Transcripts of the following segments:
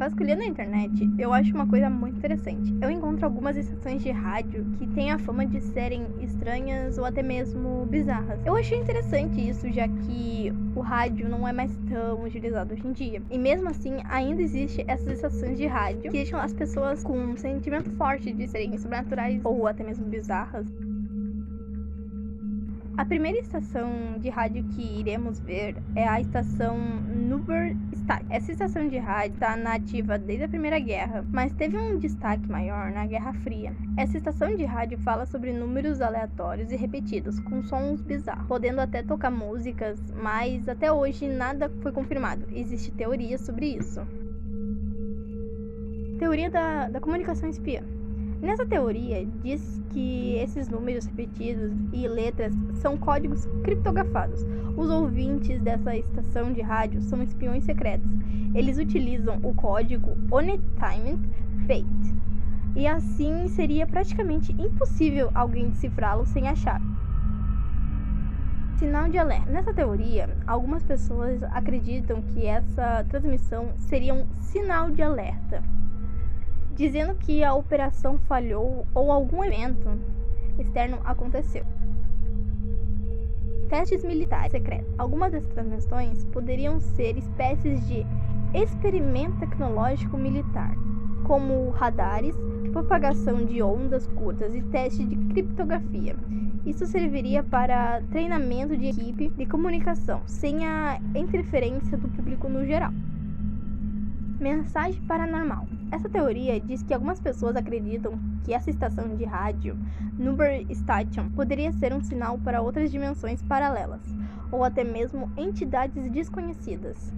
Vasculhando a internet, eu acho uma coisa muito interessante. Eu encontro algumas estações de rádio que têm a fama de serem estranhas ou até mesmo bizarras. Eu achei interessante isso, já que o rádio não é mais tão utilizado hoje em dia. E mesmo assim, ainda existe essas estações de rádio que deixam as pessoas com um sentimento forte de serem sobrenaturais ou até mesmo bizarras. A primeira estação de rádio que iremos ver é a estação Nuberstadt. Essa estação de rádio está nativa desde a Primeira Guerra, mas teve um destaque maior na Guerra Fria. Essa estação de rádio fala sobre números aleatórios e repetidos, com sons bizarros, podendo até tocar músicas, mas até hoje nada foi confirmado. Existe teoria sobre isso. Teoria da comunicação espiã. Nessa teoria, diz que esses números repetidos e letras são códigos criptografados. Os ouvintes dessa estação de rádio são espiões secretos. Eles utilizam o código Untimed Fate, e assim seria praticamente impossível alguém decifrá-lo sem a chave. Sinal de alerta. Nessa teoria, algumas pessoas acreditam que essa transmissão seria um sinal de alerta, dizendo que a operação falhou ou algum evento externo aconteceu. Testes militares secretos. Algumas dessas transmissões poderiam ser espécies de experimento tecnológico militar, como radares, propagação de ondas curtas e teste de criptografia. Isso serviria para treinamento de equipe de comunicação, sem a interferência do público no geral. Mensagem paranormal. Essa teoria diz que algumas pessoas acreditam que essa estação de rádio, Nuberstation, poderia ser um sinal para outras dimensões paralelas, ou até mesmo entidades desconhecidas.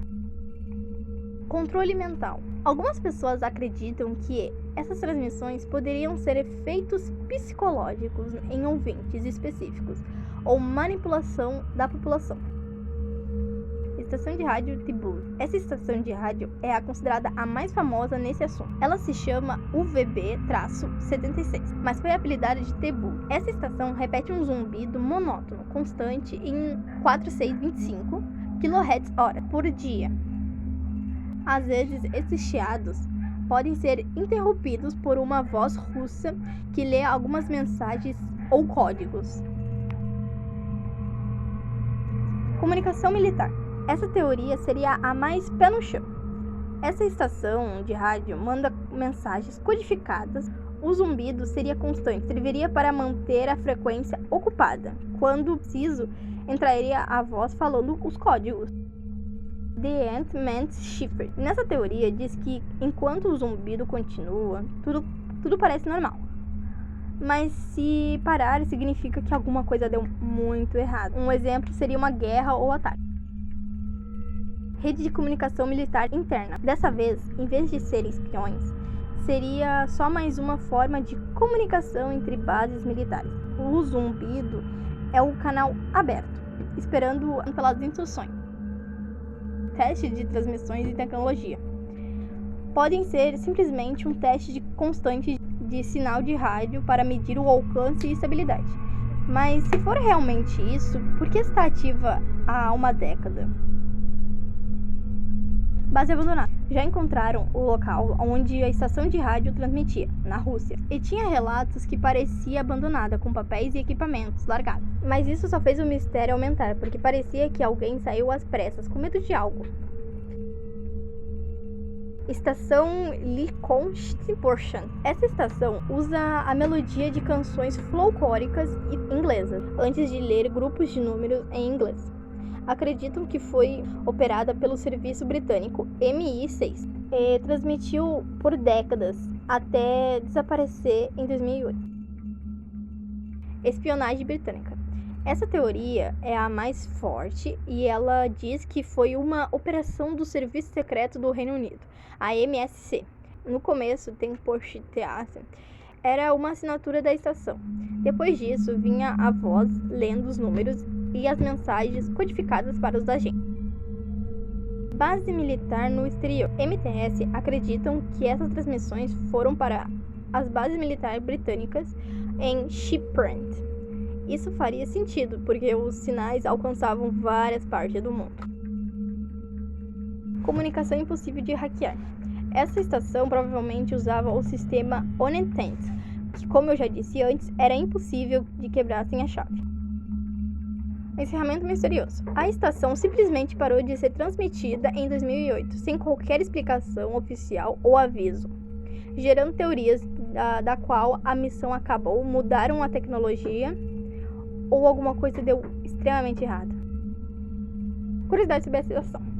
Controle mental. Algumas pessoas acreditam que essas transmissões poderiam ser efeitos psicológicos em ouvintes específicos, ou manipulação da população. Estação de rádio Tibur. Essa estação de rádio é a considerada a mais famosa nesse assunto. Ela se chama UVB-76, mas foi apelidada de Tibur. Essa estação repete um zumbido monótono, constante em 4625 kHz por dia. Às vezes, esses chiados podem ser interrompidos por uma voz russa que lê algumas mensagens ou códigos. Comunicação militar. Essa teoria seria a mais pé no chão. Essa estação de rádio manda mensagens codificadas. O zumbido seria constante, serviria para manter a frequência ocupada. Quando preciso, entraria a voz falando os códigos. The Ant-Man Shifter. Nessa teoria diz que enquanto o zumbido continua, tudo parece normal. Mas se parar, significa que alguma coisa deu muito errado. Um exemplo seria uma guerra ou ataque. Rede de comunicação militar interna. Dessa vez, em vez de serem espiões, seria só mais uma forma de comunicação entre bases militares. O zumbido é o canal aberto, esperando pelas instruções. Teste de transmissões e tecnologia. Podem ser simplesmente um teste de constante de sinal de rádio para medir o alcance e estabilidade. Mas se for realmente isso, por que está ativa há uma década? Base abandonada. Já encontraram o local onde a estação de rádio transmitia, na Rússia, e tinha relatos que parecia abandonada, com papéis e equipamentos largados. Mas isso só fez o mistério aumentar, porque parecia que alguém saiu às pressas, com medo de algo. Estação Liechtenstein. Essa estação usa a melodia de canções folclóricas inglesas, antes de ler grupos de números em inglês. Acreditam que foi operada pelo serviço britânico MI6 e transmitiu por décadas até desaparecer em 2008. Espionagem britânica. Essa teoria é a mais forte e ela diz que foi uma operação do Serviço Secreto do Reino Unido, a MSC. No começo, Temportiace era uma assinatura da estação. Depois disso, vinha a voz lendo os números e as mensagens codificadas para os agentes. Base militar no exterior. MTS acreditam que essas transmissões foram para as bases militares britânicas em Shipment. Isso faria sentido, porque os sinais alcançavam várias partes do mundo. Comunicação impossível de hackear. Essa estação provavelmente usava o sistema Onentent, que, como eu já disse antes, era impossível de quebrar sem a chave. Encerramento misterioso. A estação simplesmente parou de ser transmitida em 2008, sem qualquer explicação oficial ou aviso, gerando teorias da qual a missão acabou, mudaram a tecnologia ou alguma coisa deu extremamente errado. Curiosidade sobre a estação.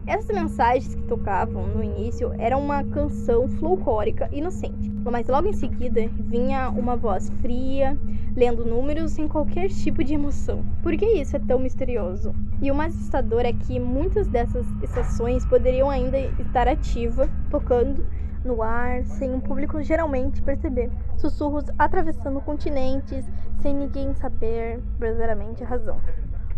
Essas mensagens que tocavam no início eram uma canção folclórica inocente, mas logo em seguida vinha uma voz fria, lendo números sem qualquer tipo de emoção. Por que isso é tão misterioso? E o mais assustador é que muitas dessas estações poderiam ainda estar ativas, tocando no ar, sem o público geralmente perceber. Sussurros atravessando continentes, sem ninguém saber verdadeiramente a razão.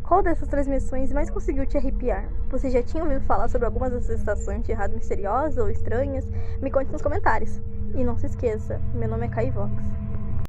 Qual dessas transmissões mais conseguiu te arrepiar? Você já tinha ouvido falar sobre algumas dessas estações de rádio misteriosas ou estranhas? Me conte nos comentários. E não se esqueça, meu nome é Kai Vox.